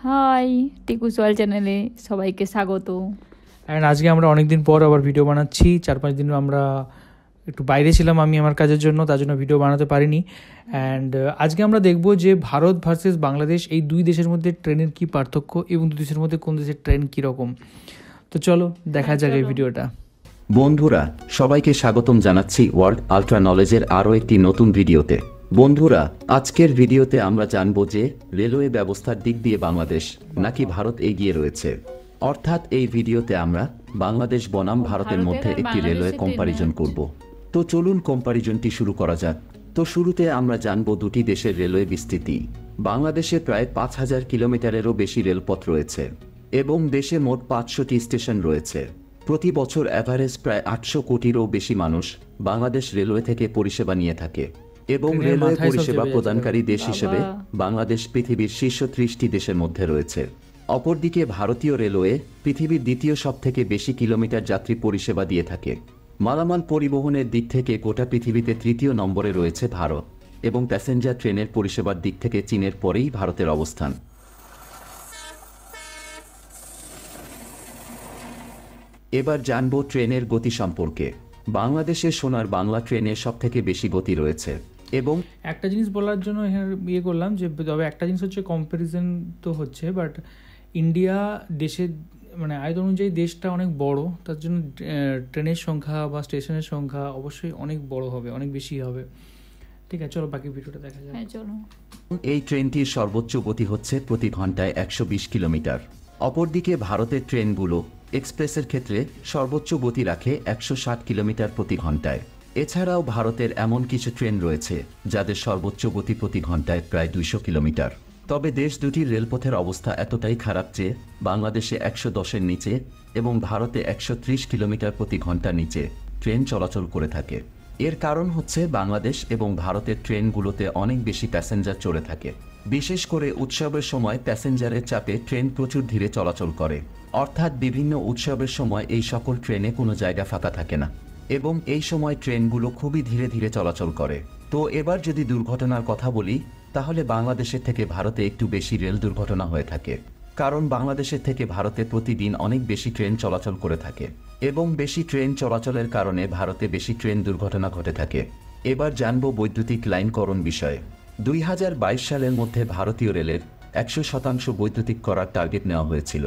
High, Tiku সোয়াল চ্যানেলে সবাইকে স্বাগত। অ্যান্ড আজকে আমরা অনেকদিন পর আবার ভিডিও বানাচ্ছি। 4-5 দিন আমরা একটু বাইরে ছিলাম, আমি আমার কাজের জন্য, তার জন্য ভিডিও বানাতে পারিনি। অ্যান্ড আজকে আমরা দেখব যে ভারত ভার্সেস বাংলাদেশ, এই দুই দেশের মধ্যে ট্রেনের কী পার্থক্য এবং দুই দেশের মধ্যে কোন দেশের ট্রেন কীরকম। তো চলো দেখা যাক এই ভিডিওটা। বন্ধুরা, সবাইকে স্বাগতম জানাচ্ছি ওয়ার্ল্ড আল্ট্রা নলেজের আরও একটি নতুন ভিডিওতে। বন্ধুরা, আজকের ভিডিওতে আমরা জানব যে রেলওয়ে ব্যবস্থার দিক দিয়ে বাংলাদেশ নাকি ভারত এগিয়ে রয়েছে। অর্থাৎ এই ভিডিওতে আমরা বাংলাদেশ বনাম ভারতের মধ্যে একটি রেলওয়ে কম্পারিজন করব। তো চলুন কম্পারিজনটি শুরু করা যাক। তো শুরুতে আমরা জানব দুটি দেশের রেলওয়ে বিস্তৃতি। বাংলাদেশে প্রায় 5,000 কিলোমিটারেরও বেশি রেলপথ রয়েছে এবং দেশে মোট 500টি স্টেশন রয়েছে। প্রতি বছর অ্যাভারেজ প্রায় 800 কোটিরও বেশি মানুষ বাংলাদেশ রেলওয়ে থেকে পরিষেবা নিয়ে থাকে এবং রেলওয়ে পরিষেবা প্রদানকারী দেশ হিসেবে বাংলাদেশ পৃথিবীর শীর্ষ 30টি দেশের মধ্যে রয়েছে। অপরদিকে ভারতীয় রেলওয়ে পৃথিবীর দ্বিতীয় সবথেকে বেশি কিলোমিটার যাত্রী পরিষেবা দিয়ে থাকে। মালামাল পরিবহনের দিক থেকে গোটা পৃথিবীতে তৃতীয় নম্বরে রয়েছে ভারত এবং প্যাসেঞ্জার ট্রেনের পরিষেবার দিক থেকে চীনের পরেই ভারতের অবস্থান। এবার জানব ট্রেনের গতি সম্পর্কে। বাংলাদেশের সোনার বাংলা ট্রেনের সবথেকে বেশি গতি রয়েছে এবং একটা জিনিস বলার জন্য এখানে করলাম যে, তবে একটা জিনিস হচ্ছে কম্প্যারিজন তো হচ্ছে, বাট ইন্ডিয়া দেশের মানে আয়তন অনুযায়ী দেশটা অনেক বড়, তার জন্য ট্রেনের সংখ্যা বা স্টেশনের সংখ্যা অবশ্যই অনেক বড় হবে, অনেক বেশি হবে। ঠিক আছে, চলো বাকি ভিডিওটা দেখা যাক। চলো। এই ট্রেনটির সর্বোচ্চ গতি হচ্ছে প্রতি ঘন্টায় 120 কিলোমিটার। অপরদিকে ভারতের ট্রেনগুলো এক্সপ্রেসের ক্ষেত্রে সর্বোচ্চ গতি রাখে 160 কিলোমিটার প্রতি ঘন্টায়। এছাড়াও ভারতের এমন কিছু ট্রেন রয়েছে যাদের সর্বোচ্চ গতি প্রতি ঘন্টায় প্রায় 200 কিলোমিটার। তবে দেশ দুটির রেলপথের অবস্থা এতটাই খারাপ যে বাংলাদেশে 110-এর নিচে এবং ভারতে 130 কিলোমিটার প্রতি ঘন্টার নিচে ট্রেন চলাচল করে থাকে। এর কারণ হচ্ছে বাংলাদেশ এবং ভারতের ট্রেনগুলোতে অনেক বেশি প্যাসেঞ্জার চড়ে থাকে। বিশেষ করে উৎসবের সময় প্যাসেঞ্জারের চাপে ট্রেন প্রচুর ধীরে চলাচল করে, অর্থাৎ বিভিন্ন উৎসবের সময় এই সকল ট্রেনে কোনো জায়গা ফাঁকা থাকে না এবং এই সময় ট্রেনগুলো খুবই ধীরে ধীরে চলাচল করে। তো এবার যদি দুর্ঘটনার কথা বলি, তাহলে বাংলাদেশের থেকে ভারতে একটু বেশি রেল দুর্ঘটনা হয়ে থাকে, কারণ বাংলাদেশের থেকে ভারতে প্রতিদিন অনেক বেশি ট্রেন চলাচল করে থাকে এবং বেশি ট্রেন চলাচলের কারণে ভারতে বেশি ট্রেন দুর্ঘটনা ঘটে থাকে। এবার জানব বৈদ্যুতিক লাইনকরণ বিষয়ে। 2022 সালের মধ্যে ভারতীয় রেলের 100% বৈদ্যুতিক করার টার্গেট নেওয়া হয়েছিল।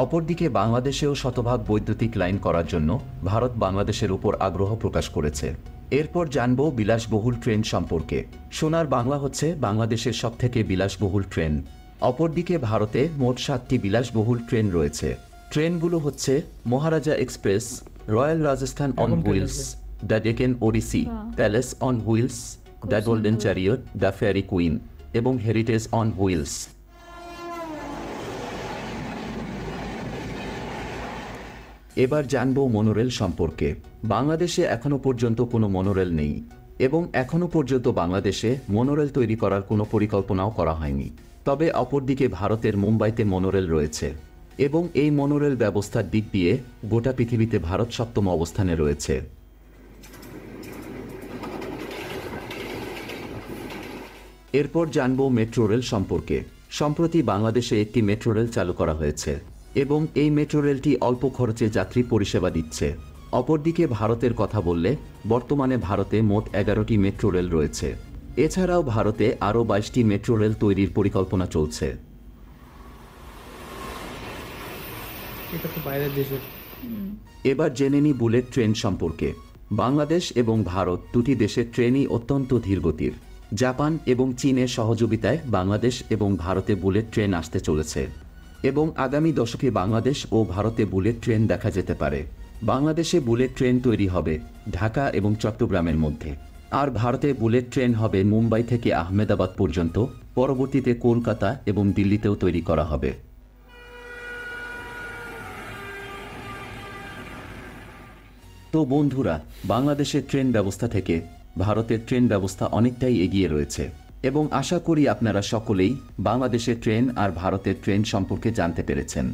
অপরদিকে বাংলাদেশেও শতভাগ বৈদ্যুতিক লাইন করার জন্য ভারত বাংলাদেশের উপর আগ্রহ প্রকাশ করেছে। এরপর জানব বিলাসবহুল ট্রেন সম্পর্কে। সোনার বাংলা হচ্ছে বাংলাদেশের সবথেকে বিলাসবহুল ট্রেন। অপরদিকে ভারতে মোট 7টি বিলাসবহুল ট্রেন রয়েছে। ট্রেনগুলো হচ্ছে Maharaja express, royal Rajasthan on wheels, the Deccan odyssey, palace on wheels, the golden chariot, the fairy queen এবং হেরিটেজ অন হুইলস। এবার জানব মনোরেল সম্পর্কে। বাংলাদেশে এখনো পর্যন্ত কোনো মনোরেল নেই এবং এখনো পর্যন্ত বাংলাদেশে মনোরেল তৈরি করার কোনো পরিকল্পনাও করা হয়নি। তবে অপরদিকে ভারতের মুম্বাইতে মনোরেল রয়েছে এবং এই মনোরেল ব্যবস্থার দিক দিয়ে গোটা পৃথিবীতে ভারত 7ম অবস্থানে রয়েছে। এরপর জানব মেট্রো রেল সম্পর্কে। সম্প্রতি বাংলাদেশে একটি মেট্রো রেল চালু করা হয়েছে এবং এই মেট্রো রেলটি অল্প খরচে যাত্রী পরিষেবা দিচ্ছে। অপরদিকে ভারতের কথা বললে বর্তমানে ভারতে মোট 11টি মেট্রো রেল রয়েছে। এছাড়াও ভারতে আরও 22টি মেট্রো রেল তৈরির পরিকল্পনা চলছে। এবার জেনে নিই বুলেট ট্রেন সম্পর্কে। বাংলাদেশ এবং ভারত দুটি দেশের ট্রেনই অত্যন্ত ধীরগতির। জাপান এবং চীনের সহযোগিতায় বাংলাদেশ এবং ভারতে বুলেট ট্রেন আসতে চলেছে এবং আগামী দশকে বাংলাদেশ ও ভারতে বুলেট ট্রেন দেখা যেতে পারে। বাংলাদেশে বুলেট ট্রেন তৈরি হবে ঢাকা এবং চট্টগ্রামের মধ্যে, আর ভারতে বুলেট ট্রেন হবে মুম্বাই থেকে আহমেদাবাদ পর্যন্ত, পরবর্তীতে কলকাতা এবং দিল্লিতেও তৈরি করা হবে। তো বন্ধুরা, বাংলাদেশের ট্রেন ব্যবস্থা থেকে ভারতের ট্রেন ব্যবস্থা অনেকটাই এগিয়ে রয়েছে এবং আশা করি আপনারা সকলেই বাংলাদেশের ট্রেন আর ভারতের ট্রেন সম্পর্কে জানতে পেরেছেন।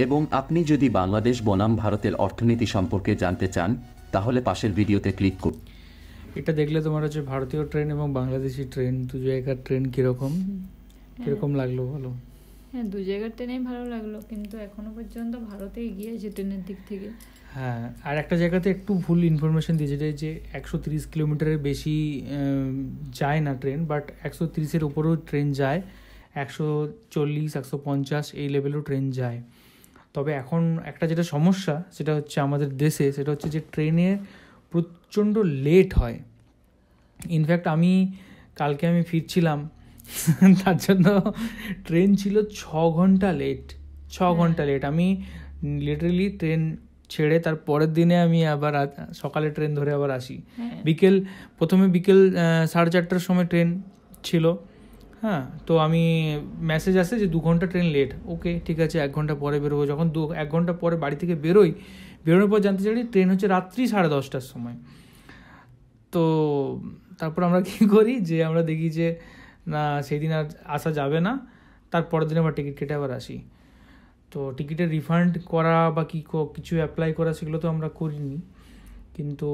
এবং আপনি যদি বাংলাদেশ বনাম ভারতের অর্থনীতি সম্পর্কে জানতে চান, তাহলে পাশের ভিডিওতে ক্লিক করুন। এটা দেখলে তোমার হচ্ছে ভারতীয় ট্রেন এবং বাংলাদেশি ট্রেন দু জায়গার ট্রেন কীরকম লাগলো বলো? হ্যাঁ, দু জায়গার ট্রেনেই ভালো লাগলো, কিন্তু এখনো পর্যন্ত ভারতে এগিয়ে আছে ট্রেনের দিক থেকে। হ্যাঁ, আর একটা জায়গাতে একটু ভুল ইনফরমেশন দিয়েছে যে 130 কিলোমিটারের বেশি যায় না ট্রেন, বাট 130-এর উপরেও ট্রেন যায়, 140, 150 এই লেভেলেও ট্রেন যায়। তবে এখন একটা যেটা সমস্যা সেটা হচ্ছে আমাদের দেশে, সেটা হচ্ছে যে ট্রেনে প্রচণ্ড লেট হয়। ইনফ্যাক্ট কালকে আমি ফিরছিলাম, তার জন্য ট্রেন ছিল 6 ঘন্টা লেট। 6 ঘন্টা লেট। আমি লিটারেলি ট্রেন ছেড়ে তার পরের দিনে আমি আবার সকালে ট্রেন ধরে আবার আসি। প্রথমে বিকেল 4:30টার সময় ট্রেন ছিল। হ্যাঁ, তো আমি মেসেজ আসে যে 2 ঘন্টা ট্রেন লেট। ওকে, ঠিক আছে, 1 ঘন্টা পরে বেরোবো। যখন 1 ঘন্টা পরে বাড়ি থেকে বেরোনোর পর জানতে চাই ট্রেন হচ্ছে রাত্রি 10:30টার সময়। তো তারপর আমরা কী করি, যে আমরা দেখি যে না, সেই দিন আর আসা যাবে না, তারপরের দিন আবার টিকিট কেটে আবার আসি। তো টিকিটের রিফান্ড করা বা কিছু অ্যাপ্লাই করা সেগুলো তো আমরা করিনি। কিন্তু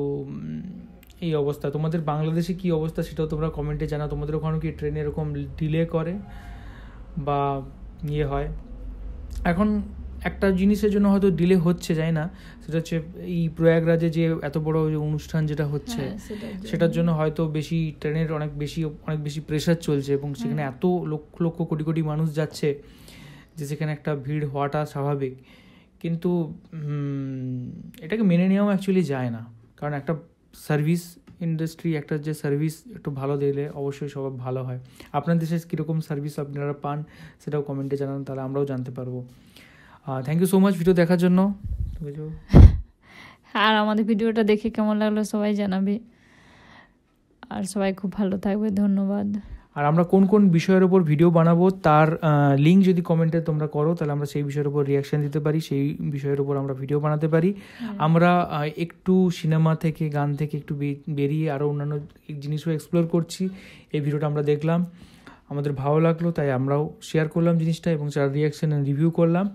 এই অবস্থা। তোমাদের বাংলাদেশে কি অবস্থা সেটাও তোমরা কমেন্টে জানাও। তোমাদের ওখানে কি ট্রেনে এরকম ডিলে করে বা হয়? এখন একটা জিনিসের জন্য হয়তো ডিলে হচ্ছে, যায় না, সেটা হচ্ছে এই প্রয়াগরাজে যে এত বড় যে অনুষ্ঠান যেটা হচ্ছে, সেটার জন্য হয়তো বেশি ট্রেনের অনেক বেশি প্রেশার চলছে, এবং সেখানে এত লক্ষ লক্ষ কোটি কোটি মানুষ যাচ্ছে যে সেখানে একটা ভিড় হওয়াটা স্বাভাবিক। কিন্তু এটাকে মেনে নেওয়াও অ্যাকচুয়ালি যায় না, কারণ একটা সার্ভিস ইন্ডাস্ট্রি, একটা যে সার্ভিস একটু ভালো দিলে অবশ্যই সব ভালো হয়। আপনার দেশে কীরকম সার্ভিস আপনারা পান সেটাও কমেন্টে জানান, তাহলে আমরাও জানতে পারবো। Thank you so much video দেখার জন্য। আর আমাদের ভিডিওটা দেখে কেমন লাগলো সবাই জানাবে, আর সবাই খুব ভালো থাকবে। ধন্যবাদ। আর আমরা কোন কোন বিষয়ের উপর ভিডিও বানাবো তার লিঙ্ক যদি কমেন্টে তোমরা করো, তাহলে আমরা সেই বিষয়ের উপর রিয়াকশান দিতে পারি, সেই বিষয়ের উপর আমরা ভিডিও বানাতে পারি। আমরা একটু সিনেমা থেকে, গান থেকে একটু বেরিয়ে আরও অন্যান্য জিনিসও এক্সপ্লোর করছি। এই ভিডিওটা আমরা দেখলাম, আমাদের ভালো লাগলো, তাই আমরাও শেয়ার করলাম জিনিসটা, এবং যার রিয়াকশান রিভিউ করলাম।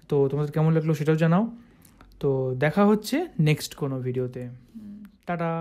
তো তোমাদের কেমন লাগলো সেটাও জানাও। তো দেখা হচ্ছে নেক্সট কোনো ভিডিওতে। টাটা।